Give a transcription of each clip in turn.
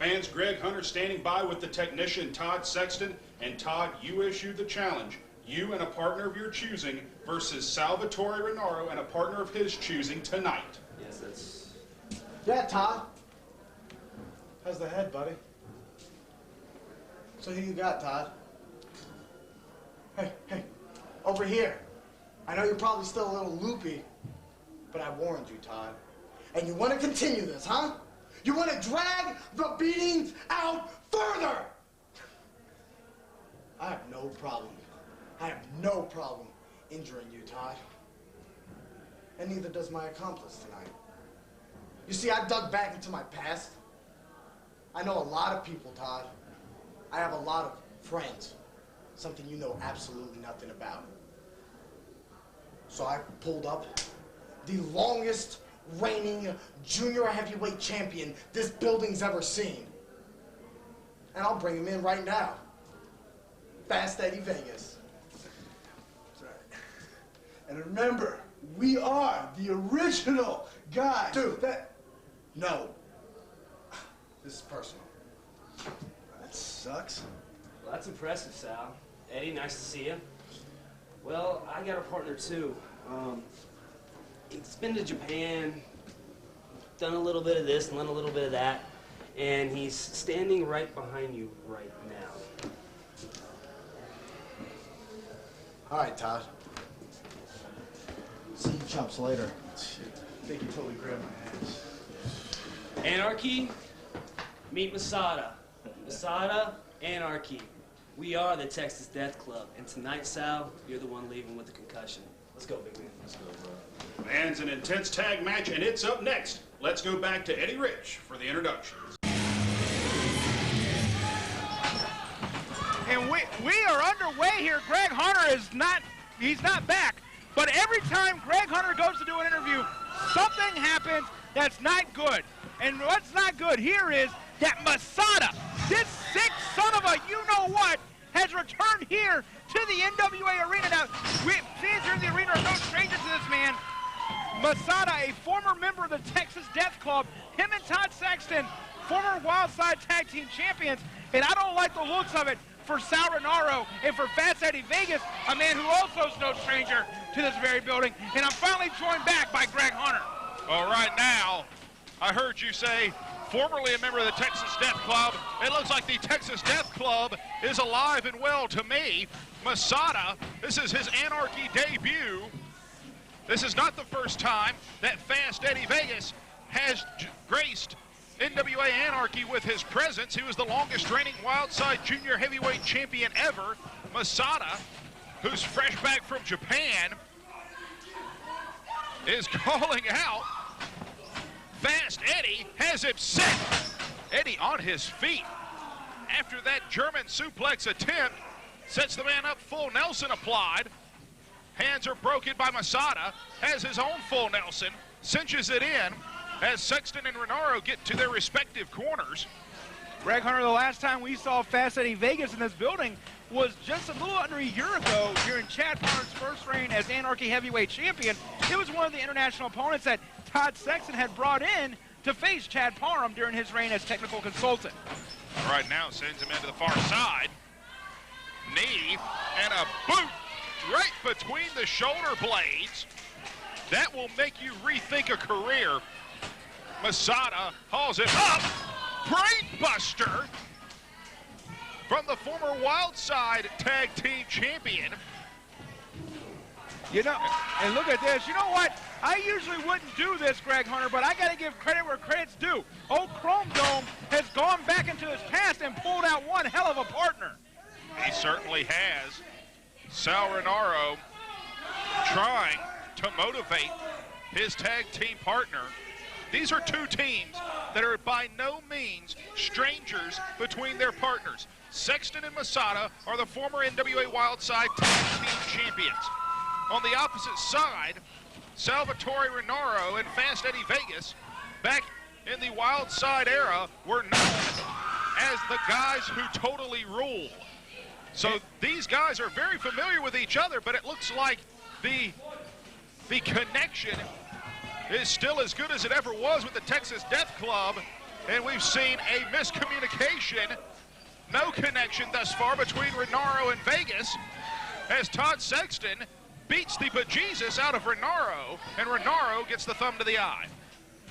Fans, Greg Hunter standing by with the technician Todd Sexton. And Todd, you issue the challenge. You and a partner of your choosing versus Salvatore Rinauro and a partner of his choosing tonight. Yes, that's... Yeah, Todd. How's the head, buddy? So who you got, Todd? Hey, over here. I know you're probably still a little loopy, but I warned you, Todd. And you want to continue this, huh? You want to drag the beatings out further! I have no problem. I have no problem injuring you, Todd. And neither does my accomplice tonight. You see, I dug back into my past. I know a lot of people, Todd. I have a lot of friends. Something you know absolutely nothing about. So I pulled up the longest reigning junior heavyweight champion this building's ever seen. And I'll bring him in right now. Fast Eddie Vegas. That's right. And remember, we are the original guys. Dude, no. This is personal. That sucks. Well, that's impressive, Sal. Eddie, nice to see you. Well, I got a partner too. He's been to Japan, done a little bit of this and done a little bit of that, and he's standing right behind you right now. All right, Todd. See you chumps later. Shit, I think you totally grabbed my hands. Anarchy, meet Masada. Masada, Anarchy. We are the Texas Death Club, and tonight, Sal, you're the one leaving with a concussion. Let's go, big man. Let's go, bro. Fans, an intense tag match, and it's up next. Let's go back to Eddie Rich for the introductions. And we are underway here. Greg Hunter he's not back. But every time Greg Hunter goes to do an interview, something happens that's not good. And what's not good here is that Masada, this sick son of a you-know-what, has returned here to the NWA arena. Now, fans here in the arena are no strangers to this man. Masada, a former member of the Texas Death Club, him and Todd Sexton, former Wildside Tag Team Champions, and I don't like the looks of it for Sal Rinauro and for Fast Eddie Vegas, a man who also is no stranger to this very building. And I'm finally joined back by Greg Hunter. All right, now, I heard you say formerly a member of the Texas Death Club. It looks like the Texas Death Club is alive and well to me. Masada, this is his Anarchy debut. This is not the first time that Fast Eddie Vegas has graced NWA Anarchy with his presence. He was the longest reigning Wildside Junior Heavyweight Champion ever. Masada, who's fresh back from Japan, is calling out. Fast Eddie has him set. Eddie on his feet. After that German suplex attempt, sets the man up, full Nelson applied. Hands are broken by Masada, has his own full Nelson, cinches it in as Sexton and Rinauro get to their respective corners. Greg Hunter, the last time we saw Fast Eddie Vegas in this building was just a little under a year ago during Chad Parham's first reign as Anarchy Heavyweight Champion. It was one of the international opponents that Todd Sexton had brought in to face Chad Parham during his reign as technical consultant. All right, now sends him into the far side. Knee and a boot right between the shoulder blades. That will make you rethink a career. Masada hauls it up. Brain buster from the former Wildside Tag Team Champion. You know, and look at this. You know what? I usually wouldn't do this, Greg Hunter, but I got to give credit where credit's due. Old Chrome Dome has gone back into his past and pulled out one hell of a partner. He certainly has. Sal Rinauro trying to motivate his tag team partner. These are two teams that are by no means strangers between their partners. Sexton and Masada are the former NWA Wildside Tag Team Champions. On the opposite side, Salvatore Rinauro and Fast Eddie Vegas, back in the Wildside era, were known as the guys who totally rule. So these guys are very familiar with each other, but it looks like the connection is still as good as it ever was with the Texas Death Club. And we've seen a miscommunication, no connection thus far between Rinauro and Vegas, as Todd Sexton beats the bejesus out of Rinauro, and Rinauro gets the thumb to the eye.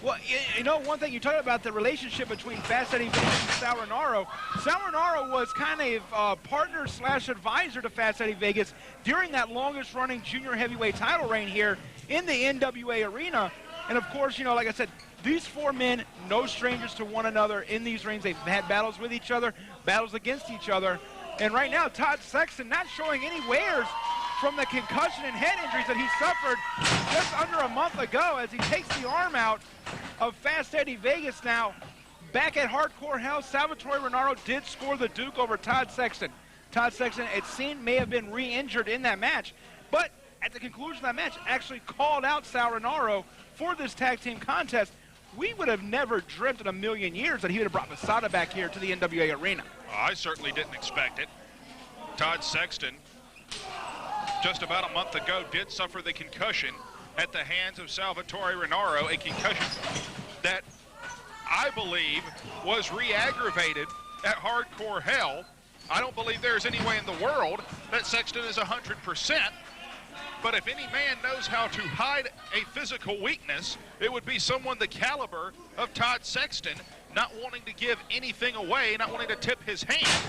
Well, you know, one thing you talked about the relationship between Fast Eddie Vegas and Sal Rinauro. Sal Rinauro was kind of partner / advisor to Fast Eddie Vegas during that longest running junior heavyweight title reign here in the NWA arena. And of course, you know, like I said, these four men, no strangers to one another in these rings. They've had battles with each other, battles against each other. And right now, Todd Sexton not showing any wares from the concussion and head injuries that he suffered just under a month ago as he takes the arm out of Fast Eddie Vegas. Now, back at Hardcore Hell, Salvatore Rinauro did score the Duke over Todd Sexton. Todd Sexton, it seemed, may have been re-injured in that match, but at the conclusion of that match, actually called out Sal Rinauro for this tag team contest. We would have never dreamt in a million years that he would have brought Masada back here to the NWA arena. I certainly didn't expect it. Todd Sexton, just about a month ago, did suffer the concussion at the hands of Salvatore Rinauro, a concussion that I believe was re-aggravated at Hardcore Hell. I don't believe there's any way in the world that Sexton is 100%, but if any man knows how to hide a physical weakness, it would be someone the caliber of Todd Sexton, not wanting to give anything away, not wanting to tip his hand.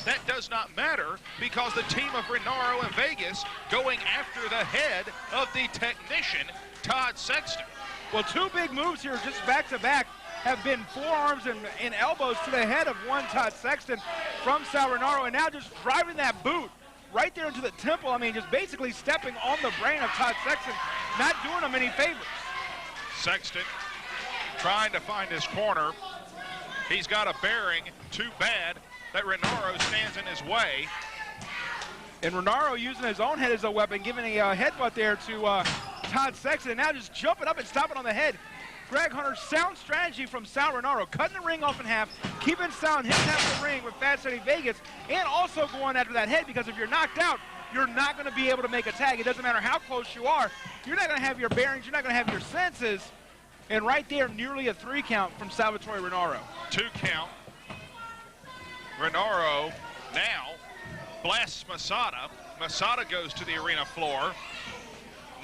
That does not matter because the team of Rinauro and Vegas going after the head of the technician, Todd Sexton. Well, two big moves here just back-to-back have been forearms and elbows to the head of one Todd Sexton from Sal Rinauro, and now just driving that boot right there into the temple. I mean, just basically stepping on the brain of Todd Sexton, not doing him any favors. Sexton trying to find his corner. He's got a bearing too bad that Rinauro stands in his way. And Rinauro using his own head as a weapon, giving a headbutt there to Todd Sexton, and now just jumping up and stomping on the head. Greg Hunter, sound strategy from Sal Rinauro, cutting the ring off in half, keeping Sal in his half of the ring with Fast Eddie Vegas, and also going after that head, because if you're knocked out, you're not going to be able to make a tag. It doesn't matter how close you are. You're not going to have your bearings. You're not going to have your senses. And right there, nearly a 3 count from Salvatore Rinauro. 2 count. Rinauro now blasts Masada. Masada goes to the arena floor.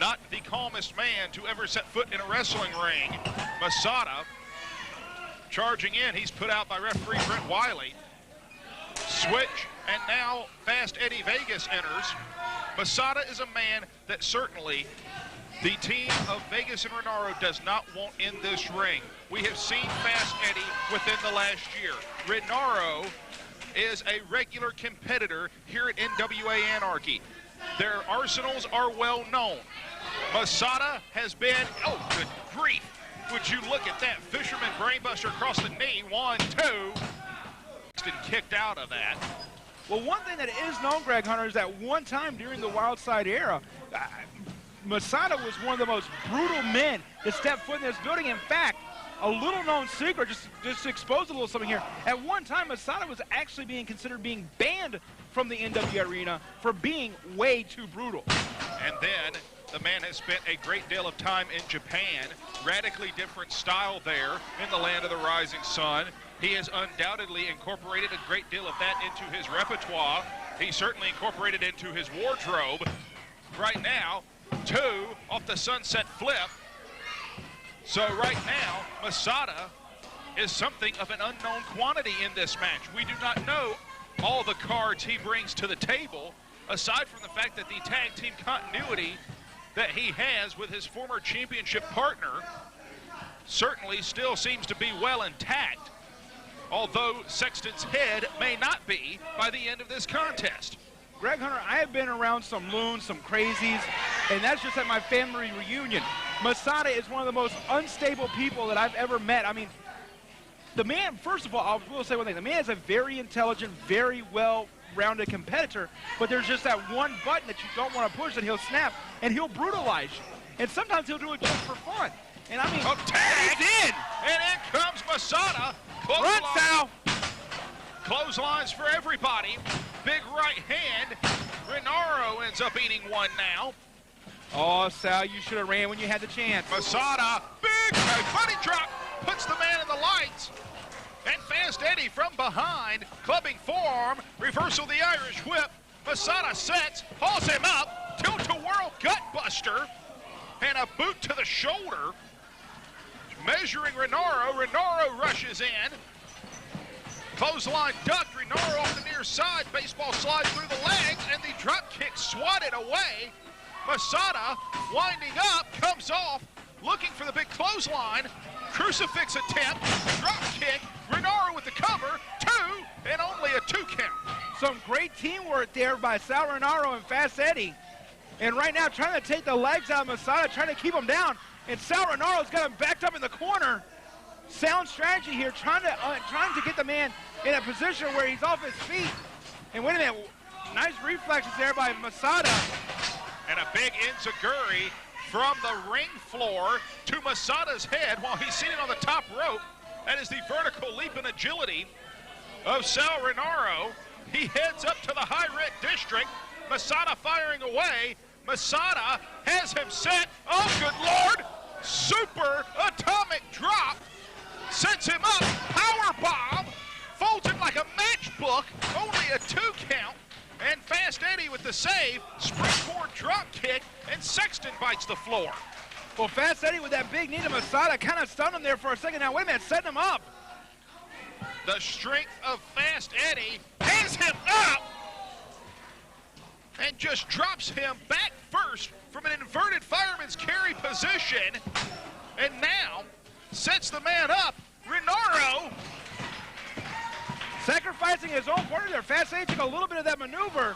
Not the calmest man to ever set foot in a wrestling ring. Masada charging in. He's put out by referee Brent Wiley. Switch, and now Fast Eddie Vegas enters. Masada is a man that certainly the team of Vegas and Rinauro does not want in this ring. We have seen Fast Eddie within the last year. Rinauro is a regular competitor here at NWA Anarchy. Their arsenals are well known. Masada has been, oh good grief, would you look at that fisherman brainbuster across the knee, 1, 2. Been kicked out of that. Well, one thing that is known, Greg Hunter, is that one time during the Wild Side era, Masada was one of the most brutal men to step foot in this building. In fact, a little known secret, just to expose a little something here. At one time, Masada was actually being considered being banned from the NWA arena for being way too brutal. And then the man has spent a great deal of time in Japan, radically different style there in the land of the rising sun. He has undoubtedly incorporated a great deal of that into his repertoire. He certainly incorporated into his wardrobe. Right now, 2 off the sunset flip. So right now, Masada is something of an unknown quantity in this match. We do not know all the cards he brings to the table, aside from the fact that the tag team continuity that he has with his former championship partner certainly still seems to be well intact, although Sexton's head may not be by the end of this contest. Greg Hunter, I have been around some loons, some crazies, and that's just at my family reunion. Masada is one of the most unstable people that I've ever met. I mean, the man, first of all, I will say one thing. The man is a very intelligent, very well-rounded competitor, but there's just that one button that you don't want to push that he'll snap, and he'll brutalize you. And sometimes he'll do it just for fun. And I mean, tag! he's in! And in comes Masada. Run, Sal! Clotheslines for everybody. Big right hand. Rinauro ends up eating one now. Oh, Sal, you should have ran when you had the chance. Masada, big bunny drop. puts the man in the lights. And Fast Eddie from behind, clubbing forearm, reversal the Irish whip. Masada sets, hauls him up, tilt-a-whirl gutbuster, and a boot to the shoulder. Measuring Rinauro. Rinauro rushes in. Clothesline ducked. Rinauro off the near side. Baseball slide through the legs, and the drop kick swatted away. Masada winding up, comes off, looking for the big clothesline. Crucifix attempt, drop kick. Rinauro with the cover, 2, and only a 2 count. Some great teamwork there by Sal Rinauro and Fast Eddie. And right now trying to take the legs out of Masada, trying to keep him down. And Sal Rinauro's got him backed up in the corner. Sound strategy here, trying to get the man in a position where he's off his feet. And wait a minute, nice reflexes there by Masada. And a big enziguri from the ring floor to Masada's head while he's seated on the top rope. That is the vertical leap and agility of Sal Rinauro. He heads up to the high red district. Masada firing away. Masada has him set. Oh, good Lord. Super atomic drop. Sets him up. Power bomb. Folds him like a matchbook. Only a 2 count. And Fast Eddie with the save. Springboard drop kick. And Sexton bites the floor. Well, Fast Eddie with that big knee to Masada kind of stunned him there for a second. Now, wait a minute, setting him up. The strength of Fast Eddie has him up and just drops him back first from an inverted fireman's carry position, and now sets the man up. Rinauro sacrificing his own partner there. Fast Eddie took a little bit of that maneuver,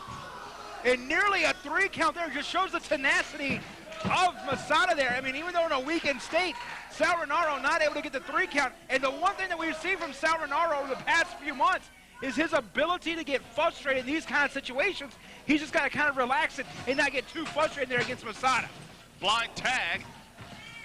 and nearly a 3 count there. Just shows the tenacity of Masada there. I mean, even though in a weakened state, Sal Rinauro not able to get the 3 count. And the one thing that we've seen from Sal Rinauro over the past few months is his ability to get frustrated in these kind of situations. He's just got to kind of relax it and not get too frustrated there against Masada. blind tag.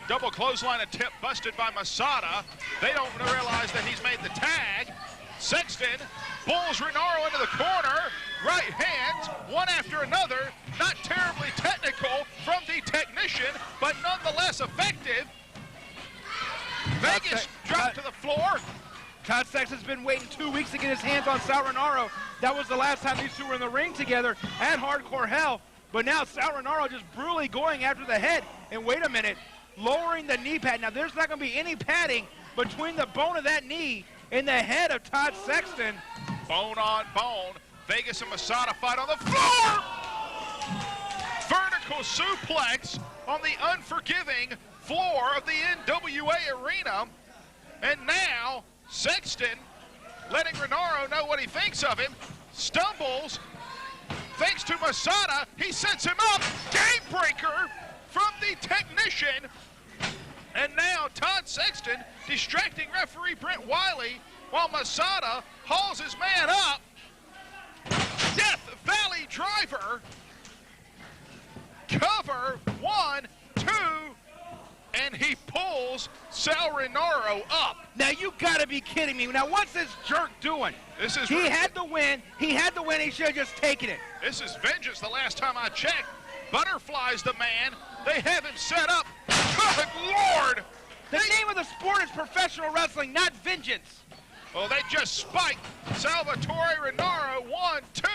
Double clothesline attempt busted by Masada. They don't realize that he's made the tag. Sexton pulls Rinauro into the corner. Right hands, one after another. Not terribly technical from the technician, but nonetheless effective. Vegas dropped to the floor. Todd Sexton's been waiting 2 weeks to get his hands on Sal Rinauro. That was the last time these two were in the ring together at Hardcore Hell. But now Sal Rinauro just brutally going after the head. And wait a minute, lowering the knee pad. Now there's not going to be any padding between the bone of that knee and the head of Todd Sexton. Bone on bone. Vegas and Masada fight on the floor. Vertical suplex on the unforgiving floor of the NWA arena. And now Sexton, letting Rinauro know what he thinks of him, stumbles. Thanks to Masada, he sets him up. Game breaker from the technician. And now Todd Sexton distracting referee Brent Wiley while Masada hauls his man up. Death Valley driver. Cover, 1, 2, and he pulls Sal Rinauro up. Now you gotta be kidding me. Now what's this jerk doing? This is He had to win. He had to win. He should have just taken it. This is vengeance the last time I checked. Butterflies the man. They have him set up. Good Lord! The name of the sport is professional wrestling, not vengeance. Well, they just spiked Salvatore Rinauro. 1, 2.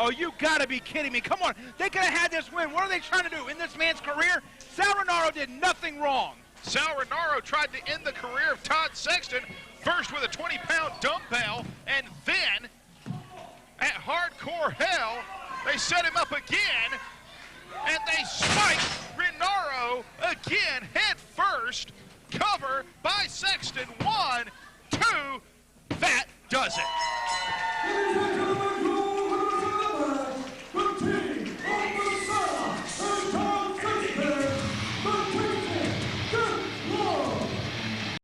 Oh, you gotta be kidding me. Come on. They could have had this win. What are they trying to do in this man's career? Sal Rinauro did nothing wrong. Sal Rinauro tried to end the career of Todd Sexton, first with a 20-pound dumbbell, and then at Hardcore Hell, they set him up again, and they spiked Rinauro again, head first. Cover by Sexton. 1, 2. That does it.